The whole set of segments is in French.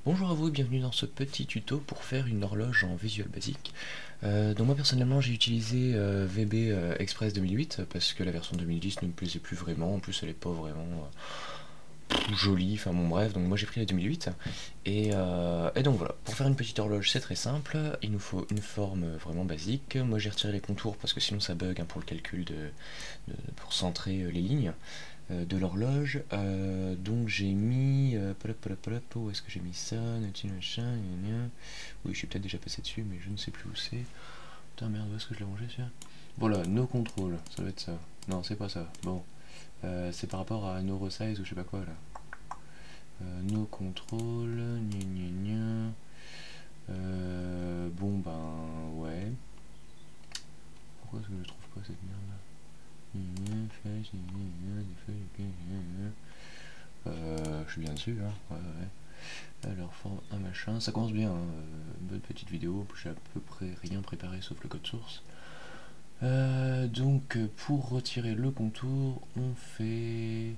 Bonjour à vous et bienvenue dans ce petit tuto pour faire une horloge en Visual Basic. Donc moi personnellement j'ai utilisé VB Express 2008 parce que la version 2010 ne me plaisait plus vraiment, en plus elle est pas vraiment jolie, enfin bon bref, donc moi j'ai pris la 2008 et donc voilà, pour faire une petite horloge c'est très simple, il nous faut une forme vraiment basique. Moi j'ai retiré les contours parce que sinon ça bug pour le calcul pour centrer les lignes de l'horloge. Donc j'ai mis où est-ce que j'ai mis ça, machin, oui je suis peut-être déjà passé dessus mais je ne sais plus où c'est. Putain merde, où est-ce que je l'ai rangé celui-là? Voilà, no control, ça doit être ça. Non c'est pas ça, bon c'est par rapport à no resize ou je sais pas quoi là. No control, bon ben ouais. Pourquoi est-ce que je trouve pas cette merde là? Je suis bien dessus, hein. Ouais. Alors, forme un machin, ça commence bien, hein. Bonne petite vidéo, j'ai à peu près rien préparé sauf le code source. Donc, pour retirer le contour, on fait...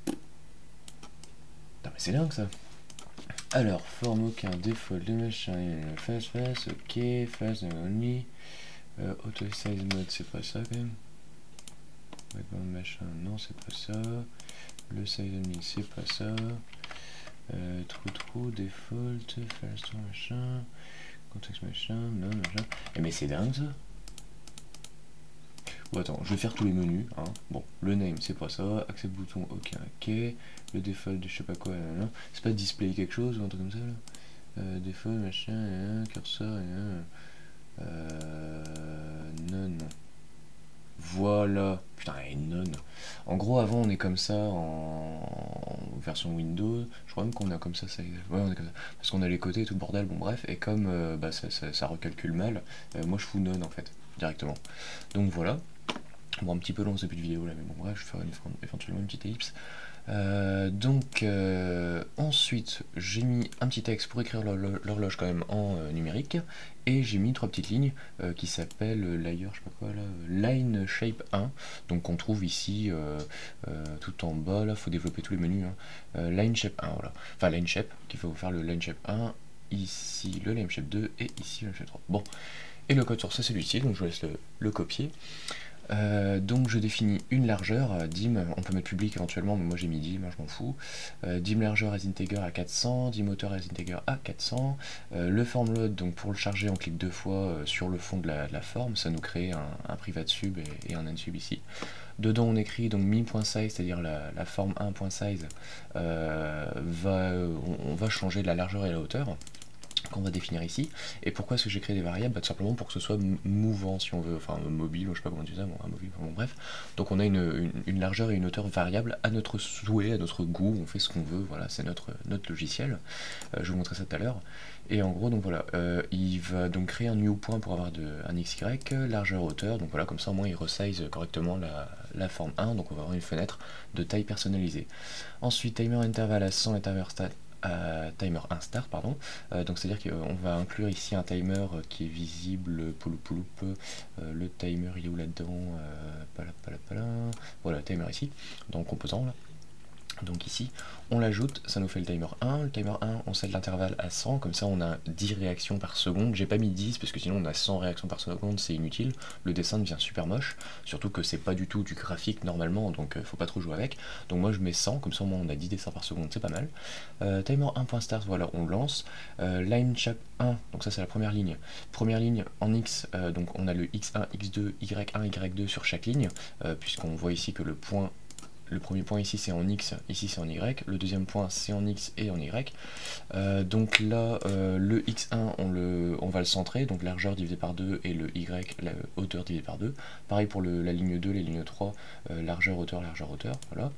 Putain, mais c'est dingue ça! Alors, forme aucun, default, le machin, face, ok, face, only. Auto size mode, c'est pas ça quand même. Background machin, non c'est pas ça. Le size only, c'est pas ça. Trou, default, first machin, context machin, non machin. Mais c'est dingue ça. Bon attends, je vais faire tous les menus. Hein. Bon, le name c'est pas ça, accept bouton, ok, ok. Le default de je sais pas quoi, c'est pas display quelque chose ou un truc comme ça là. Default machin, cursor, non. Voilà, putain, et non. En gros, avant, on est comme ça en version Windows. Je crois même qu'on a comme ça. Ouais, on est comme ça. Parce qu'on a les côtés et tout le bordel. Bon, bref. Et comme ça recalcule mal, moi je fous non en fait, directement. Donc voilà. Bon, un petit peu long ce début de vidéo là, mais bon, bref, je ferai éventuellement une petite ellipse. Ensuite j'ai mis un petit texte pour écrire l'horloge quand même en numérique, et j'ai mis trois petites lignes qui s'appellent layer, je sais pas quoi là, line shape 1, donc on trouve ici tout en bas là, faut développer tous les menus, hein. Line shape 1, voilà, enfin line shape, qu'il faut faire le line shape 1, ici le line shape 2 et ici le line shape 3. Bon, et le code source c'est celui-ci, donc je vous laisse le copier. Donc je définis une largeur, dim, on peut mettre public éventuellement, mais moi j'ai mis dim, hein, je m'en fous. Dim largeur as integer à 400, dim hauteur as integer à 400. Le form load, donc pour le charger on clique deux fois sur le fond de la forme, ça nous crée un private sub et un unsub ici. Dedans on écrit donc min.size, c'est-à-dire la forme 1.size, on va changer la largeur et la hauteur qu'on va définir ici. Et pourquoi est-ce que j'ai créé des variables? Tout simplement pour que ce soit mouvant si on veut, enfin mobile, ou je sais pas comment dire ça, bon, mobile, bon bref. Donc on a une largeur et une hauteur variable à notre souhait, à notre goût, on fait ce qu'on veut, voilà, c'est notre logiciel. Je vais vous montrer ça tout à l'heure. Et en gros, donc voilà, il va donc créer un new point pour avoir un XY, largeur, hauteur, donc voilà, comme ça au moins il resize correctement la forme 1, donc on va avoir une fenêtre de taille personnalisée. Ensuite, timer interval à 100 et timer 1 start, pardon. Donc c'est à dire qu'on va inclure ici un timer qui est visible, le timer il est où là-dedans, voilà, timer ici, dans le composant là. Donc ici, on l'ajoute, ça nous fait le timer 1. Le timer 1, on set l'intervalle à 100, comme ça on a 10 réactions par seconde. J'ai pas mis 10 parce que sinon on a 100 réactions par seconde, c'est inutile. Le dessin devient super moche, surtout que c'est pas du tout du graphique normalement, donc faut pas trop jouer avec. Donc moi je mets 100, comme ça au moins on a 10 dessins par seconde, c'est pas mal. Timer 1.start, voilà, on lance. Line shape 1, donc ça c'est la première ligne. Première ligne en X, donc on a le X1, X2, Y1, Y2 sur chaque ligne, puisqu'on voit ici que le premier point ici c'est en X, ici c'est en Y, le deuxième point c'est en X et en Y. Donc là, le X1 on va le centrer, donc largeur divisé par 2 et le Y, la hauteur divisé par 2. Pareil pour la ligne 2, les lignes 3, largeur, hauteur, voilà.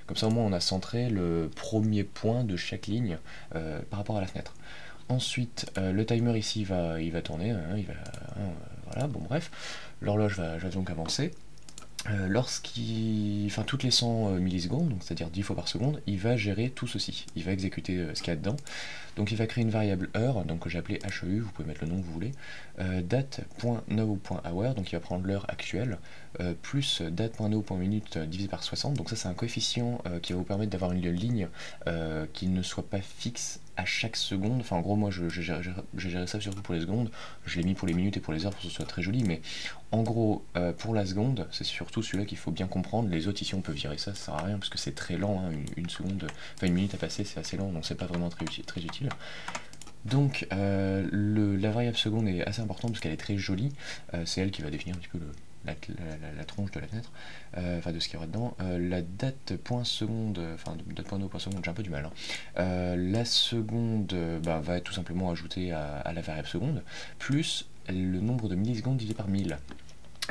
Comme ça au moins on a centré le premier point de chaque ligne par rapport à la fenêtre. Ensuite, le timer ici il va tourner, voilà, bon bref, l'horloge va donc avancer. Enfin toutes les 100 millisecondes, donc c'est-à-dire 10 fois par seconde, il va gérer tout ceci, il va exécuter ce qu'il y a dedans. Donc il va créer une variable heure, donc que j'ai appelée HEU, vous pouvez mettre le nom que vous voulez, date.now.hour, donc il va prendre l'heure actuelle, plus date.now.minute divisé par 60, donc ça c'est un coefficient qui va vous permettre d'avoir une ligne qui ne soit pas fixe à chaque seconde. Enfin en gros moi j'ai géré ça surtout pour les secondes, je l'ai mis pour les minutes et pour les heures pour que ce soit très joli, mais en gros pour la seconde c'est surtout celui-là qu'il faut bien comprendre. Les autres ici on peut virer ça, ça sert à rien parce que c'est très lent, hein, une seconde, enfin une minute à passer c'est assez lent, donc c'est pas vraiment très utile. Donc la variable seconde est assez importante parce qu'elle est très jolie, c'est elle qui va définir un petit peu la tronche de la fenêtre, enfin de ce qu'il y aura dedans. La date point seconde, enfin date point seconde, j'ai un peu du mal, hein. La seconde va être tout simplement ajoutée à la variable seconde, plus le nombre de millisecondes divisé par 1000.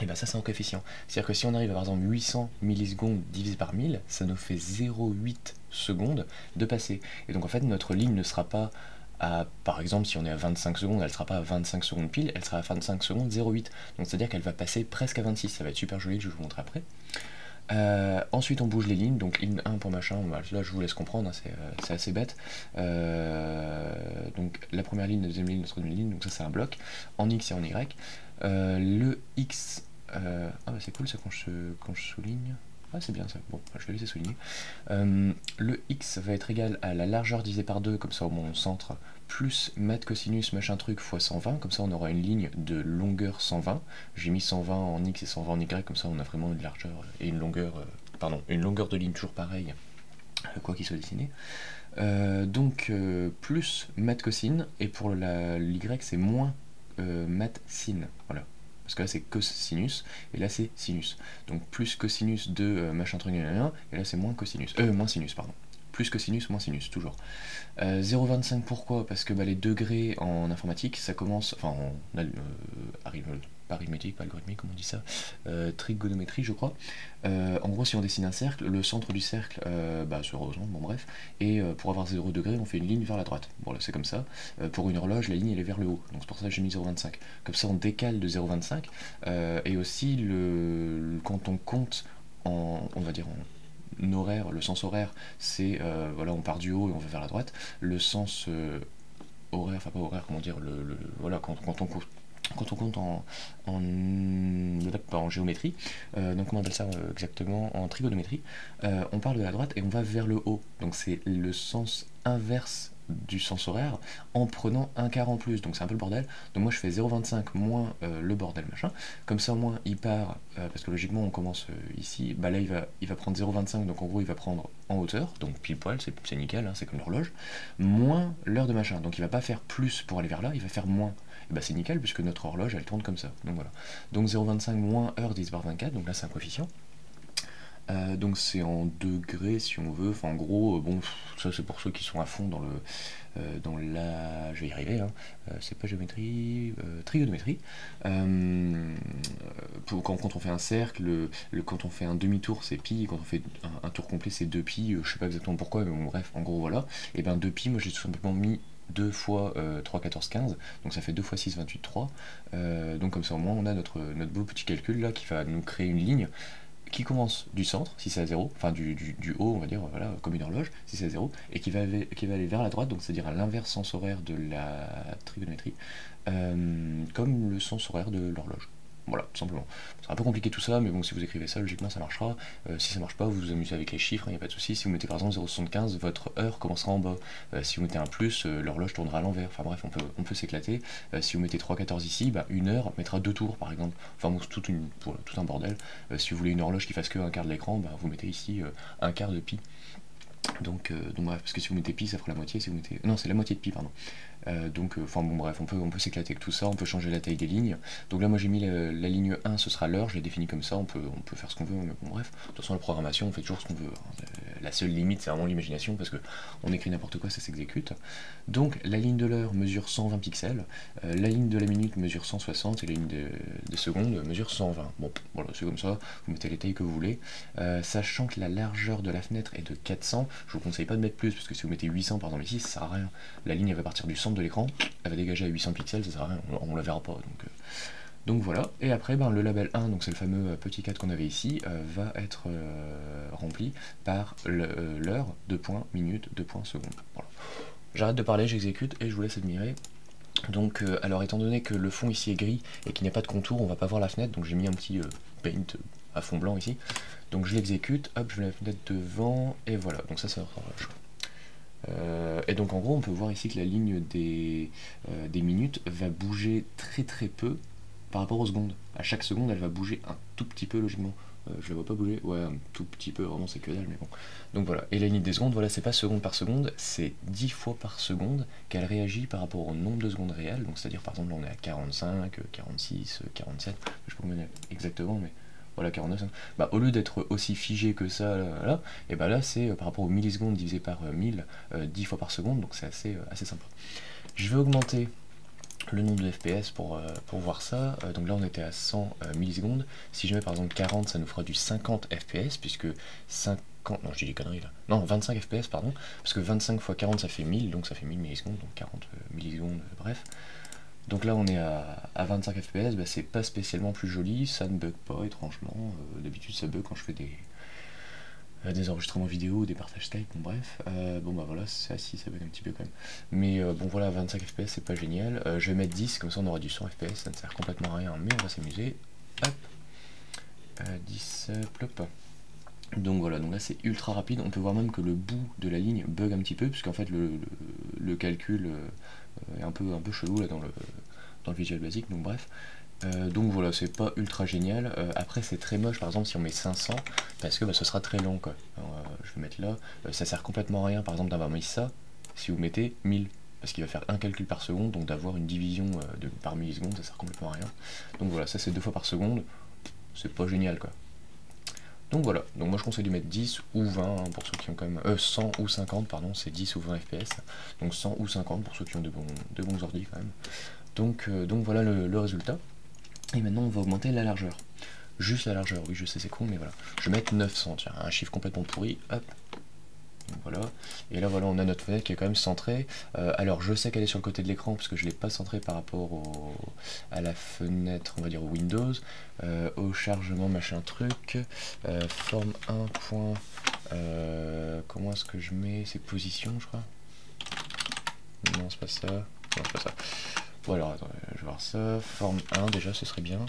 Et bien ça c'est en coefficient, c'est-à-dire que si on arrive à par exemple 800 millisecondes divisé par 1000, ça nous fait 0,8 secondes de passer. Et donc en fait notre ligne ne sera pas par exemple, si on est à 25 secondes, elle ne sera pas à 25 secondes pile, elle sera à 25 secondes 0,8. Donc c'est-à-dire qu'elle va passer presque à 26, ça va être super joli, je vais vous montrer après. Ensuite on bouge les lignes, donc ligne 1 pour machin, là je vous laisse comprendre, hein, c'est assez bête. Donc la première ligne, la deuxième ligne, la troisième ligne, donc ça c'est un bloc, en X et en Y. Le X, c'est cool ça quand je souligne. Ah c'est bien ça, bon, je vais laisser souligner. Le X va être égal à la largeur divisée par 2, comme ça au moins on centre, plus mat cosinus machin truc fois 120, comme ça on aura une ligne de longueur 120. J'ai mis 120 en X et 120 en Y, comme ça on a vraiment une largeur et une longueur, une longueur de ligne toujours pareille, quoi qu'il soit dessiné. Donc plus mat cosine, et pour l'Y c'est moins mat sin, voilà. Parce que là c'est cosinus, et là c'est sinus. Donc plus cosinus de machin truc, et là c'est moins cosinus, moins sinus, pardon. Plus cosinus, moins sinus, toujours. 0,25 pourquoi? Parce que les degrés en informatique, ça commence, enfin pas arithmétique, pas algorithmique, comment on dit ça, trigonométrie je crois. En gros si on dessine un cercle, le centre du cercle, c'est heureusement, bon bref, et pour avoir 0 degré, on fait une ligne vers la droite. Bon là c'est comme ça. Pour une horloge, la ligne elle est vers le haut, donc c'est pour ça que j'ai mis 0,25. Comme ça on décale de 0,25, et aussi quand on compte on va dire en horaire, le sens horaire, c'est voilà, on part du haut et on va vers la droite. Le sens horaire, enfin pas horaire, comment dire, voilà, quand on compte en géométrie, donc comment on appelle ça exactement, en trigonométrie, on part de la droite et on va vers le haut. Donc c'est le sens inverse du sens horaire en prenant un quart en plus, donc c'est un peu le bordel. Donc moi je fais 0,25 moins le bordel machin, comme ça au moins il part, parce que logiquement on commence ici, là il va prendre 0,25, donc en gros il va prendre en hauteur, donc pile poil, c'est nickel, hein, c'est comme l'horloge, moins l'heure de machin, donc il va pas faire plus pour aller vers là, il va faire moins. Et c'est nickel puisque notre horloge elle tourne comme ça, donc voilà. Donc 0,25 moins heure divisé par 24, donc là c'est un coefficient. Donc c'est en degrés si on veut, enfin en gros, bon, ça c'est pour ceux qui sont à fond dans je vais y arriver, hein. C'est pas géométrie, trigonométrie. Quand on fait un cercle, quand on fait un demi-tour c'est pi, quand on fait un tour complet c'est 2 pi, je sais pas exactement pourquoi, mais bon bref, en gros voilà. Et 2 pi, moi j'ai tout simplement mis 2 fois 3, 14, 15, donc ça fait 2 fois 6, 28, 3. Donc comme ça au moins on a notre beau petit calcul là qui va nous créer une ligne qui commence du centre, si c'est à 0, enfin du haut, on va dire, voilà, comme une horloge, si c'est à 0, et qui va aller vers la droite, donc c'est-à-dire à l'inverse sens horaire de la trigonométrie, comme le sens horaire de l'horloge. Voilà, tout simplement. C'est un peu compliqué tout ça, mais bon, si vous écrivez ça, logiquement ça marchera. Si ça marche pas, vous vous amusez avec les chiffres, il n'y a pas de souci. Si vous mettez par exemple 0,75, votre heure commencera en bas. Si vous mettez un plus, l'horloge tournera à l'envers. Enfin bref, on peut s'éclater. Si vous mettez 3,14 ici, une heure mettra 2 tours par exemple. Enfin bon, c'est tout un bordel. Si vous voulez une horloge qui fasse que un quart de l'écran, vous mettez ici un quart de pi. Donc bref, parce que si vous mettez pi, ça fera la moitié. Si vous mettez... Non, c'est la moitié de pi, pardon. Enfin bon bref, on peut s'éclater avec tout ça, on peut changer la taille des lignes. Donc là moi j'ai mis la ligne 1, ce sera l'heure, je l'ai défini comme ça, on peut faire ce qu'on veut, mais bon bref, de toute façon la programmation on fait toujours ce qu'on veut, hein. La seule limite c'est vraiment l'imagination, parce que on écrit n'importe quoi, ça s'exécute. Donc la ligne de l'heure mesure 120 pixels, la ligne de la minute mesure 160, et la ligne des secondes mesure 120. Bon voilà, c'est comme ça, vous mettez les tailles que vous voulez. Sachant que la largeur de la fenêtre est de 400, je vous conseille pas de mettre plus, parce que si vous mettez 800 par exemple ici, ça sert à rien. La ligne elle va partir du centre de l'écran, elle va dégager à 800 pixels, ça sert à rien, on la verra pas. Donc voilà, et après ben, le label 1, donc c'est le fameux petit 4 qu'on avait ici, va être rempli par l'heure, 2 points, minute, 2 points, seconde. Voilà. J'arrête de parler, j'exécute et je vous laisse admirer. Donc alors étant donné que le fond ici est gris et qu'il n'y a pas de contour, on va pas voir la fenêtre, donc j'ai mis un petit paint à fond blanc ici. Donc je l'exécute, hop, je mets la fenêtre devant, et voilà, donc ça c'est l'horloge. Et donc en gros on peut voir ici que la ligne des minutes va bouger très très peu par rapport aux secondes. À chaque seconde elle va bouger un tout petit peu logiquement. Je la vois pas bouger, ouais un tout petit peu, vraiment c'est que dalle mais bon. Donc voilà, et la ligne des secondes, voilà c'est pas seconde par seconde, c'est 10 fois par seconde qu'elle réagit par rapport au nombre de secondes réelles. Donc c'est à dire par exemple là on est à 45, 46, 47, je sais pas combien exactement mais... Voilà, 49, bah, au lieu d'être aussi figé que ça, là, et bah là c'est par rapport aux millisecondes divisé par 1000, 10 fois par seconde, donc c'est assez sympa. Je vais augmenter le nombre de FPS pour voir ça, donc là on était à 100 millisecondes, si je mets par exemple 40 ça nous fera du 50 FPS, puisque 50, non je dis des conneries là, non 25 FPS pardon, parce que 25 fois 40 ça fait 1000, donc ça fait 1000 millisecondes, donc 40 millisecondes, bref. Donc là on est à 25 fps, bah, c'est pas spécialement plus joli, ça ne bug pas étrangement, d'habitude ça bug quand je fais des enregistrements vidéo, des partages Skype, bon bref, bon bah voilà, ça si ça bug un petit peu quand même. Mais bon voilà, 25 fps c'est pas génial, je vais mettre 10, comme ça on aura du 100 fps, ça ne sert complètement à rien, mais on va s'amuser, hop, 10, plop. Donc voilà, donc là c'est ultra rapide, on peut voir même que le bout de la ligne bug un petit peu, puisqu'en fait le calcul est un peu chelou là dans le Visual Basic, donc bref. Donc voilà, c'est pas ultra génial. Après c'est très moche par exemple si on met 500, parce que bah, ce sera très long quoi. Alors, je vais mettre là, ça sert complètement à rien par exemple d'avoir mis ça, si vous mettez 1000. Parce qu'il va faire un calcul par seconde, donc d'avoir une division par milliseconde, ça sert complètement à rien. Donc voilà, ça c'est 2 fois par seconde, c'est pas génial quoi. Donc voilà, donc moi je conseille de mettre 10 ou 20 hein, pour ceux qui ont quand même... 100 ou 50, pardon, c'est 10 ou 20 FPS. Donc 100 ou 50 pour ceux qui ont de bons ordi quand même. Donc voilà le résultat. Et maintenant on va augmenter la largeur. Juste la largeur, oui je sais c'est con mais voilà. Je vais mettre 900, tiens, un chiffre complètement pourri, hop. Donc voilà, et là voilà on a notre fenêtre qui est quand même centrée. Alors je sais qu'elle est sur le côté de l'écran parce que je ne l'ai pas centrée par rapport à la fenêtre, on va dire au Windows, au chargement machin truc, forme 1. Comment est-ce que je mets ces positions je crois. Non c'est pas ça, non c'est pas ça. Bon alors attends, je vais voir ça, forme 1 déjà ce serait bien.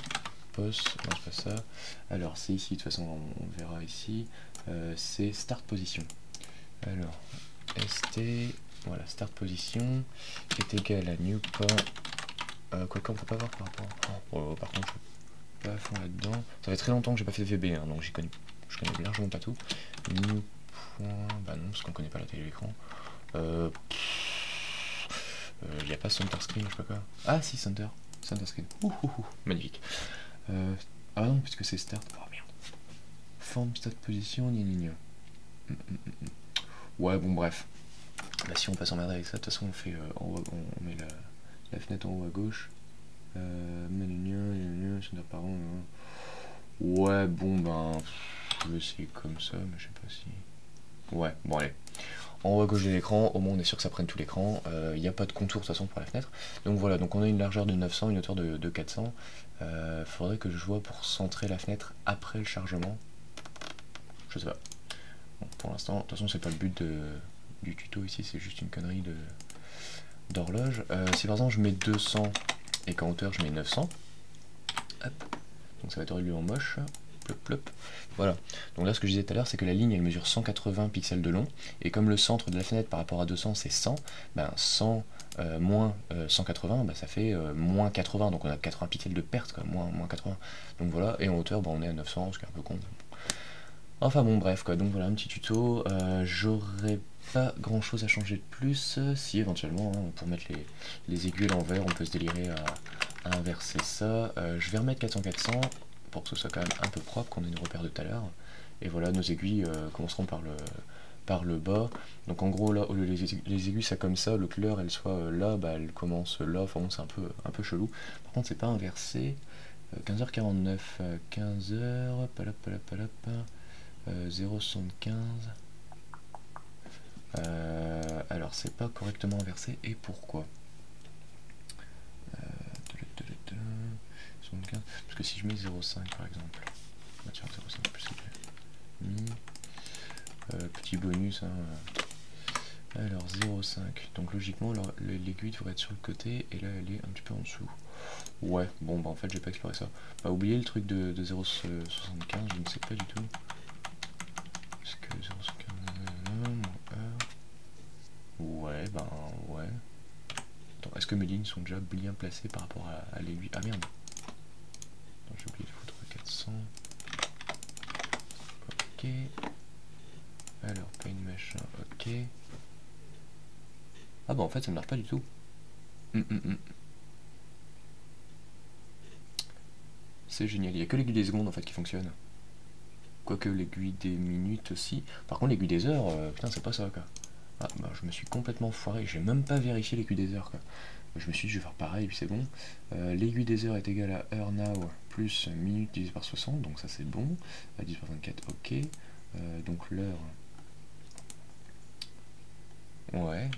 Post, non c'est pas ça. Alors c'est ici, de toute façon on verra ici, c'est start position. Alors, st, voilà, start position est égal à new point. Quoi qu'on peut pas voir par rapport. Oh, par contre, je suis pas à fond là-dedans. Ça fait très longtemps que j'ai pas fait VB, hein, donc je connais largement pas tout. New point. Bah non, parce qu'on connaît pas la taille de l'écran. Il n'y a pas center screen, je sais pas quoi. Ah si, center screen. Magnifique. Ah non, puisque c'est start. Oh merde. Form start position, gna. Ouais, bon, bref. Bah, si on peut s'emmerder avec ça, de toute façon, on fait on met la fenêtre en haut à gauche. Menu, center parent. Ouais, bon, ben. Je vais essayer comme ça, mais je sais pas si. Ouais, bon, allez. En haut à gauche de l'écran, au moins on est sûr que ça prenne tout l'écran. Il n'y a pas de contour de toute façon pour la fenêtre. Donc voilà, donc on a une largeur de 900, une hauteur de 400. Faudrait que je vois pour centrer la fenêtre après le chargement. Je sais pas. Bon, pour l'instant, de toute façon c'est pas le but du tuto ici, c'est juste une connerie d'horloge. Si par exemple je mets 200 et qu'en hauteur je mets 900, hop, donc ça va être réglé en moche. Plop, plop. Voilà, donc là ce que je disais tout à l'heure c'est que la ligne elle mesure 180 pixels de long, et comme le centre de la fenêtre par rapport à 200 c'est 100, ben 100 moins 180 ben, ça fait moins 80, donc on a 80 pixels de perte quoi, moins 80, donc voilà, et en hauteur ben, on est à 900, ce qui est un peu con. Enfin bon bref quoi, donc voilà un petit tuto, j'aurais pas grand chose à changer de plus, si éventuellement hein, pour mettre les aiguilles à l'envers on peut se délirer à inverser ça. Je vais remettre 400-400 pour que ce soit quand même un peu propre, qu'on ait une repère de tout à l'heure. Et voilà, nos aiguilles commenceront par le bas. Donc en gros là, au lieu les aiguilles ça comme ça, le clair elle soit là, bah elle commence là, enfin bon, c'est un peu chelou. Par contre c'est pas inversé. 15h49, 15h, palap, 0,75. Alors c'est pas correctement inversé, et pourquoi 75, que si je mets 0,5 par exemple, bah tiens 0,5 plus petit bonus, hein. Alors 0,5, donc logiquement l'aiguille devrait être sur le côté et là elle est un petit peu en dessous. Ouais, bon bah en fait j'ai pas exploré ça. Bah oubliez le truc de 0,75, je ne sais pas du tout. Est-ce que 0,75... Ouais, ben ouais. Attends, est-ce que mes lignes sont déjà bien placées par rapport à l'aiguille? Ah merde. J'ai oublié de foutre 400. Ok. Alors, pain machin, ok. Ah bah en fait ça ne marche pas du tout. C'est génial, il n'y a que l'aiguille des secondes en fait qui fonctionne. Quoique l'aiguille des minutes aussi. Par contre l'aiguille des heures, putain c'est pas ça quoi. Ah bah je me suis complètement foiré, j'ai même pas vérifié l'aiguille des heures quoi. Je me suis dit je vais faire pareil et puis c'est bon. L'aiguille des heures est égale à heure now plus minutes divisé par 60, donc ça c'est bon. 10 par 24, ok. Donc l'heure... Ouais,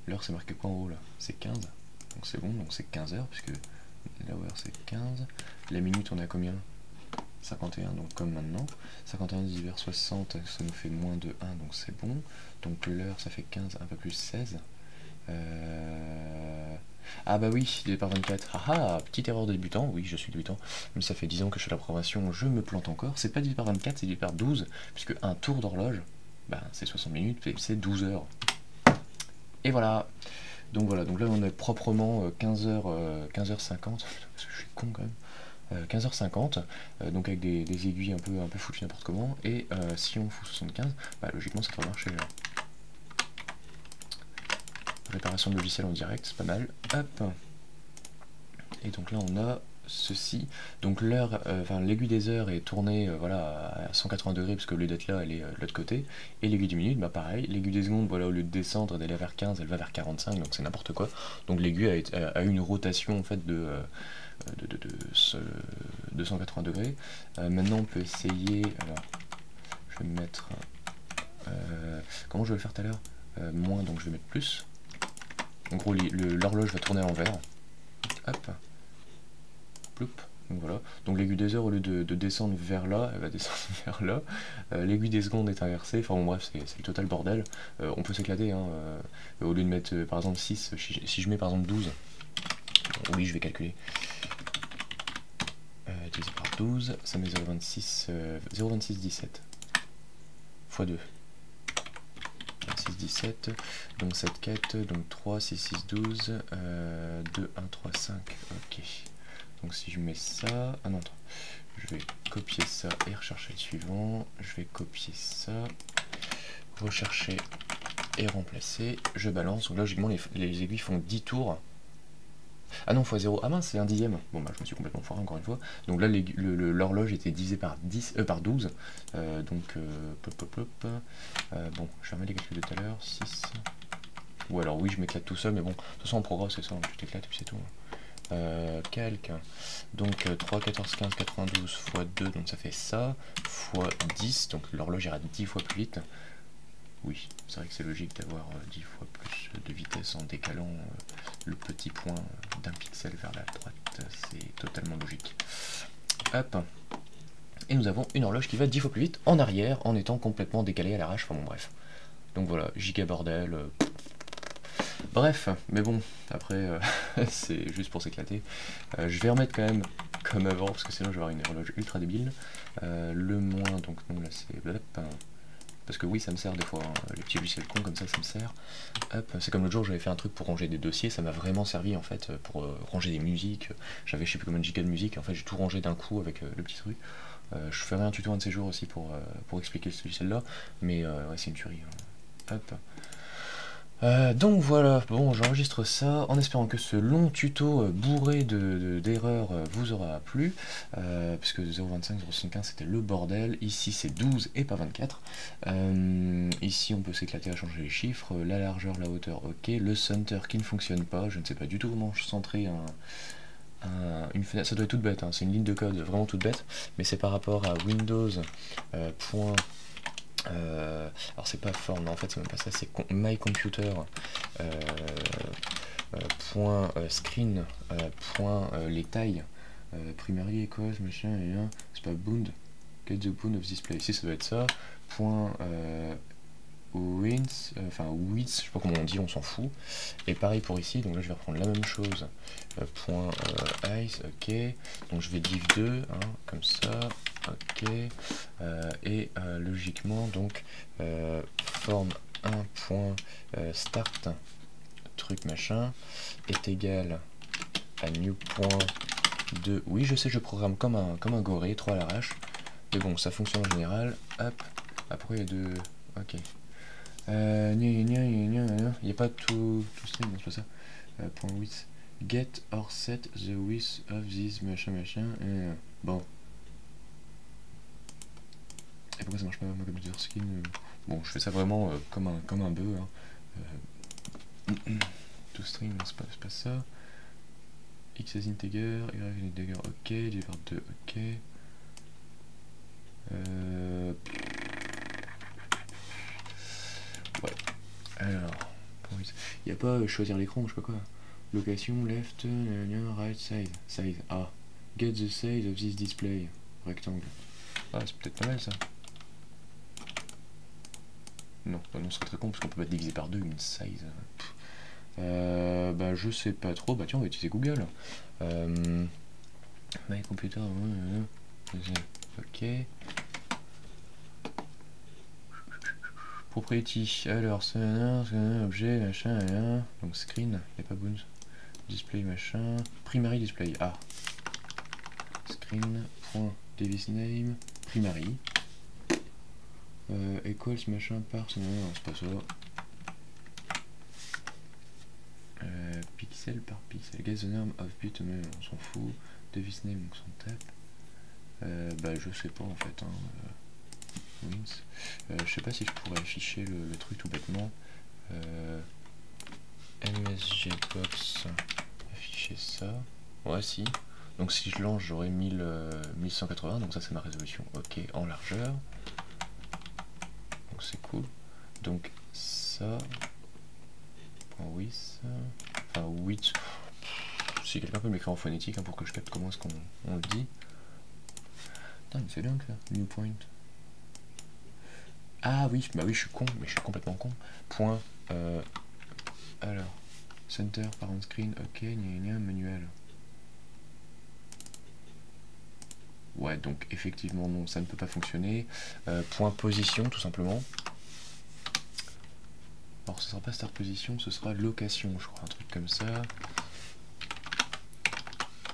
l'heure c'est marqué quoi en haut là? C'est 15, donc c'est bon, donc c'est 15 heures puisque l'hour c'est 15. La minute on est à combien? 51, donc comme maintenant. 51 divisé par 60, ça nous fait moins de 1, donc c'est bon. Donc l'heure ça fait 15, un peu plus 16. Ah bah oui, divisé par 24. Ah ah, petite erreur de débutant, oui je suis débutant, mais ça fait 10 ans que je fais la programmation, je me plante encore. C'est pas divisé par 24, c'est divisé par 12, puisque un tour d'horloge, bah, c'est 60 minutes, c'est 12 heures. Et voilà. Donc voilà, donc là on est proprement 15h50, je suis con quand même. 15h50, donc avec des aiguilles un peu foutues n'importe comment, et si on fout 75, bah logiquement ça devrait marcher là. Réparation de logiciel en direct, c'est pas mal. Hop. Et donc là on a ceci. Donc l'heure, enfin l'aiguille des heures est tournée voilà, à 180 degrés, parce que au lieu d'être là, elle est de l'autre côté. Et l'aiguille des minutes, bah pareil. L'aiguille des secondes, voilà, au lieu de descendre d'aller vers 15, elle va vers 45, donc c'est n'importe quoi. Donc l'aiguille a une rotation en fait de 180 degrés. Maintenant on peut essayer, alors je vais mettre, comment je vais le faire tout à l'heure, moins, donc je vais mettre plus. En gros l'horloge va tourner à l'envers. Hop. Ploup. Donc voilà. Donc l'aiguille des heures, au lieu de descendre vers là, elle va descendre vers là. L'aiguille des secondes est inversée. Enfin bon bref, c'est le total bordel. On peut s'éclater, hein. Au lieu de mettre par exemple 6, si je mets par exemple 12, oui je vais calculer. Divisé par 12, ça met 0,26, 0,2617 x 2. 26, 17, donc 7, 4, donc 3, 6, 6, 12, 2, 1, 3, 5, ok. Donc si je mets ça, ah non, attends, je vais copier ça et rechercher le suivant, je vais copier ça, rechercher et remplacer, je balance, donc logiquement les aiguilles font 10 tours. Ah non, x0, ah mince, c'est un dixième. Bon bah je me suis complètement foiré encore une fois. Donc là l'horloge était divisée par 12. Bon, je vais remettre les calculs de tout à l'heure. 6. Ou alors oui, je m'éclate tout seul, mais bon, de toute façon en progrès c'est ça, tu t'éclates et puis c'est tout. Calque. Donc 3, 14, 15, 92 x 2, donc ça fait ça, x 10, donc l'horloge ira 10 fois plus vite. Oui, c'est vrai que c'est logique d'avoir 10 fois plus de vitesse en décalant le petit point d'un pixel vers la droite, c'est totalement logique. Hop. Et nous avons une horloge qui va 10 fois plus vite en arrière en étant complètement décalée à l'arrache, enfin bon bref. Donc voilà, giga bordel. Bref, mais bon, après c'est juste pour s'éclater. Je vais remettre quand même comme avant, parce que sinon je vais avoir une horloge ultra débile. Le moins, donc non là c'est... Parce que oui, ça me sert des fois, hein. Les petits logiciels cons comme ça me sert. Hop, c'est comme l'autre jour, j'avais fait un truc pour ranger des dossiers, ça m'a vraiment servi en fait pour ranger des musiques. J'avais je sais plus combien de gigas de musique, en fait j'ai tout rangé d'un coup avec le petit truc. Je ferai un tuto un de ces jours aussi pour expliquer ce logiciel là, mais ouais, c'est une tuerie. Hein. Hop. Donc voilà, bon j'enregistre ça en espérant que ce long tuto bourré d'erreurs vous aura plu, puisque 0,25, 0,75 c'était le bordel, ici c'est 12 et pas 24, ici on peut s'éclater à changer les chiffres, la largeur, la hauteur, ok, le center qui ne fonctionne pas, je ne sais pas du tout comment centrer une fenêtre, ça doit être toute bête, hein. C'est une ligne de code vraiment toute bête, mais c'est par rapport à Windows, alors c'est pas form, en fait c'est même pas ça, c'est my computer point screen point les tailles primary equals machin et un, c'est pas bound, get the bound of display, ici ça doit être ça, point width, width, je sais pas comment on dit, on s'en fout, et pareil pour ici, donc là je vais reprendre la même chose, point ice, ok, donc je vais div 2, hein, comme ça, ok, et logiquement donc form 1 point start truc machin est égal à new point de, oui je sais, je programme comme un goré, 3 à l'arrache, mais bon ça fonctionne en général, hop, pourquoi il y a deux, ok, il n'y a pas tout string, c'est pas ça, point width, get or set the width of this machin, bon, et pourquoi ça marche pas ma computer skin, bon je fais ça vraiment comme un bœuf, hein. ToString, c'est pas ça. X as integer, Y as integer, ok, divided 2, ok. Ouais. Alors, il n'y a pas choisir l'écran, je sais pas quoi. Location, left, right side. Size, ah. Get the size of this display. Rectangle. Ah, c'est peut-être pas mal ça. Non, bah non, ce serait très con parce qu'on peut pas diviser par 2 une size. Bah je sais pas trop, bah tiens on va utiliser Google. My computer, ok. Propriety, alors c'est un objet, machin, donc screen, et pas boons. Display, machin, primary display, ah. Screen, point, device name, primary. Equals, machin, par, c'est pas ça. Pixel par pixel, get the norm of bit, mais on s'en fout, device name on s'en tape, bah je sais pas en fait, hein, je sais pas si je pourrais afficher le truc tout bêtement, msgbox, afficher ça, ouais si, donc si je lance j'aurai 1180, donc ça c'est ma résolution, ok, en largeur, donc c'est cool, donc ça, width, enfin width, si quelqu'un peut m'écrire en phonétique, hein, pour que je capte comment est-ce qu'on le dit. Putain mais c'est dingue ça, new point. Ah oui, bah oui je suis con, mais je suis complètement con. Point, alors, center, parent screen, ok, manuel. Ouais, donc effectivement non, ça ne peut pas fonctionner. Point position tout simplement. Alors ce sera pas start position, ce sera location, je crois, un truc comme ça.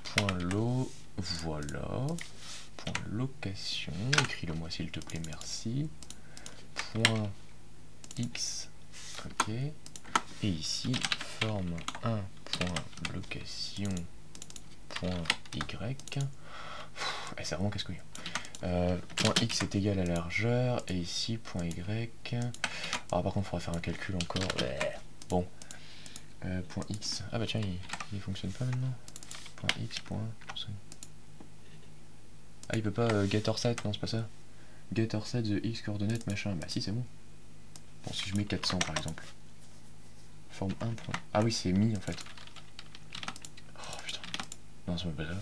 Point lo, voilà. Point location, écris-le moi s'il te plaît, merci. Point x, ok. Et ici, forme 1 point location point y. C'est vraiment casse-couille. Point x est égal à la largeur, et ici, point y. Alors par contre, il faudra faire un calcul encore. Bon. Point x. Ah bah tiens, il fonctionne pas maintenant. Point x, point. Ah, il peut pas get or set, non, c'est pas ça. Get or set the x coordinate machin. Bah si, c'est bon. Bon, si je mets 400 par exemple. Forme 1 point. Ah oui, c'est mis en fait. Oh putain. Non, ça me pas ça.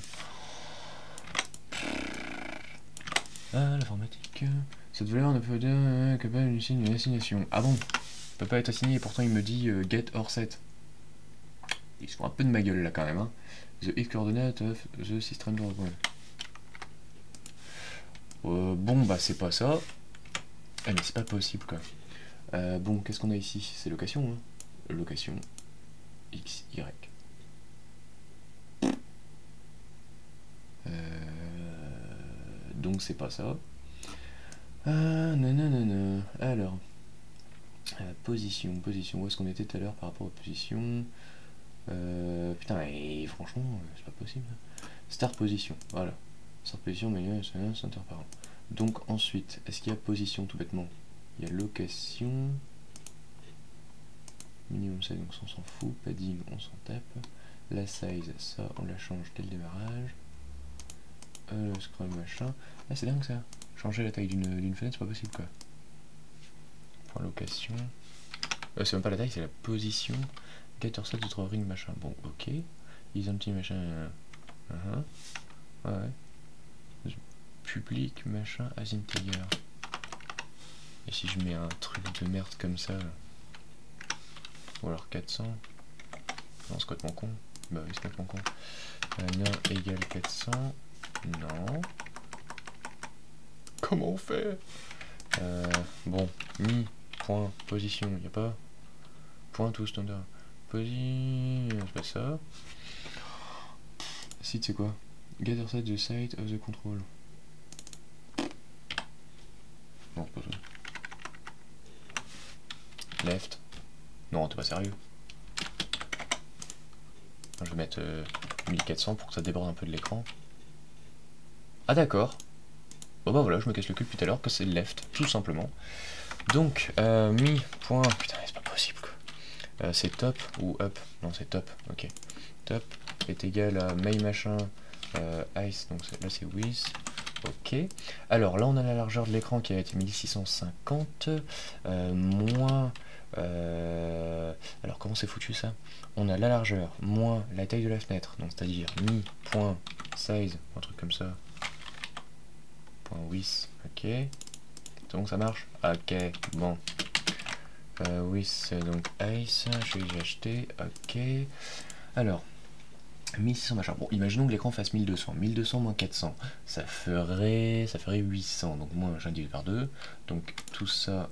Ah, l'informatique. Cette valeur ne peut être capable d'une assignation. Ah bon, peut pas être assigné et pourtant il me dit get or set. Ils se font un peu de ma gueule là quand même. Hein. The x coordinate of the system de repos. Bon bah c'est pas ça. Ah mais c'est pas possible quoi. Bon, qu'est-ce qu'on a ici? C'est location. Hein. Location x, y. Donc c'est pas ça. Non. Alors, position, où est-ce qu'on était tout à l'heure par rapport aux positions? Putain, et franchement, c'est pas possible. Start position, voilà. Start position, manuel, center parent. Donc ensuite, est-ce qu'il y a position tout bêtement? Il y a location. Minimum size, donc on s'en fout. Padding, on s'en tape. La size, ça, on la change dès le démarrage. Le scrum machin. Ah, c'est dingue ça. Changer la taille d'une fenêtre, c'est pas possible quoi. Point location. C'est même pas la taille, c'est la position. Get or set de ring machin. Bon, ok. Is empty machin. Ouais. Public, machin, as integer. Et si je mets un truc de merde comme ça, ou alors 400, non c'est complètement con, bah oui c'est complètement con, non égale 400, non, comment on fait? Bon, mi, point, position, y a pas, point tout standard, position, c'est pas ça, site c'est quoi? Gather set the site of the control, non c'est pas ça. Left. Non, t'es pas sérieux. Je vais mettre 1400 pour que ça déborde un peu de l'écran. Ah d'accord. Bon bah voilà, je me casse le cul depuis tout à l'heure que c'est left, tout simplement. Donc, mi, point... Putain, c'est pas possible quoi. C'est top ou up? Non, c'est top, ok. Top est égal à main machin ice, donc là c'est with. Ok. Alors là on a la largeur de l'écran qui a été 1650 moins... alors comment c'est foutu ça? On a la largeur moins la taille de la fenêtre, donc c'est-à-dire mi.size, un truc comme ça. .with, ok. Donc ça marche? Ok, bon. With, donc ice, je vais acheter, ok. Alors, 1600 machin. Bon, imaginons que l'écran fasse 1200. 1200 moins 400, ça ferait 800. Donc moi, j'ai divisé par 2. Donc tout ça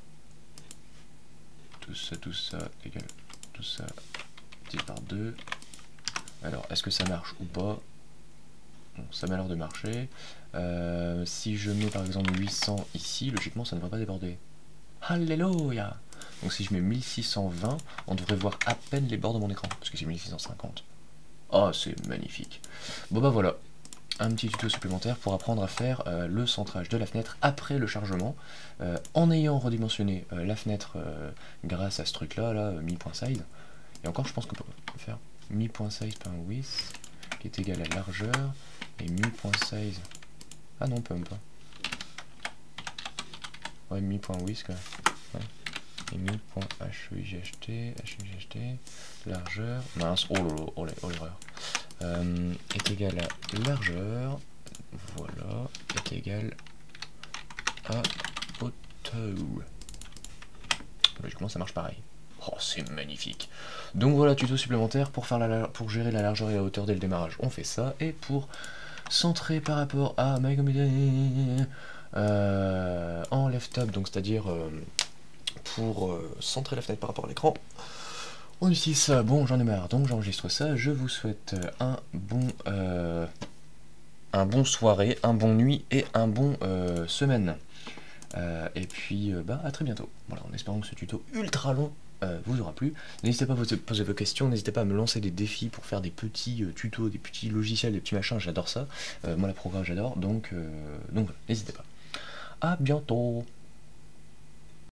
égale tout ça divisé par 2. Alors, est-ce que ça marche ou pas? Bon, ça m'a l'air de marcher. Si je mets par exemple 800 ici, logiquement, ça ne va pas déborder. Alléluia! Donc si je mets 1620, on devrait voir à peine les bords de mon écran, parce que c'est 1650. Oh, c'est magnifique. Bon bah voilà, un petit tuto supplémentaire pour apprendre à faire le centrage de la fenêtre après le chargement, en ayant redimensionné la fenêtre grâce à ce truc-là, mi.size. Et encore, je pense qu'on peut faire mi.size.width, qui est égal à largeur, et mi.size... Ah non, on peut même pas. Ouais, mi.width quoi. Ouais. Et mi.hvgt, largeur, mince, oh l'erreur, est égal à largeur, voilà, est égal à hauteur. Logiquement ça marche pareil. Oh c'est magnifique. Donc voilà, tuto supplémentaire pour faire pour gérer la largeur et la hauteur dès le démarrage, on fait ça, et pour centrer par rapport à my computer en left tab, donc c'est-à-dire pour centrer la fenêtre par rapport à l'écran, on utilise ça. Bon, j'en ai marre, donc j'enregistre ça. Je vous souhaite un bon soirée, un bon nuit et un bon semaine. Et puis, bah, à très bientôt. Voilà, en espérant que ce tuto ultra long vous aura plu. N'hésitez pas à poser vos questions, n'hésitez pas à me lancer des défis pour faire des petits tutos, des petits logiciels, des petits machins, j'adore ça. Moi, la programme, j'adore, donc voilà, n'hésitez pas. À bientôt!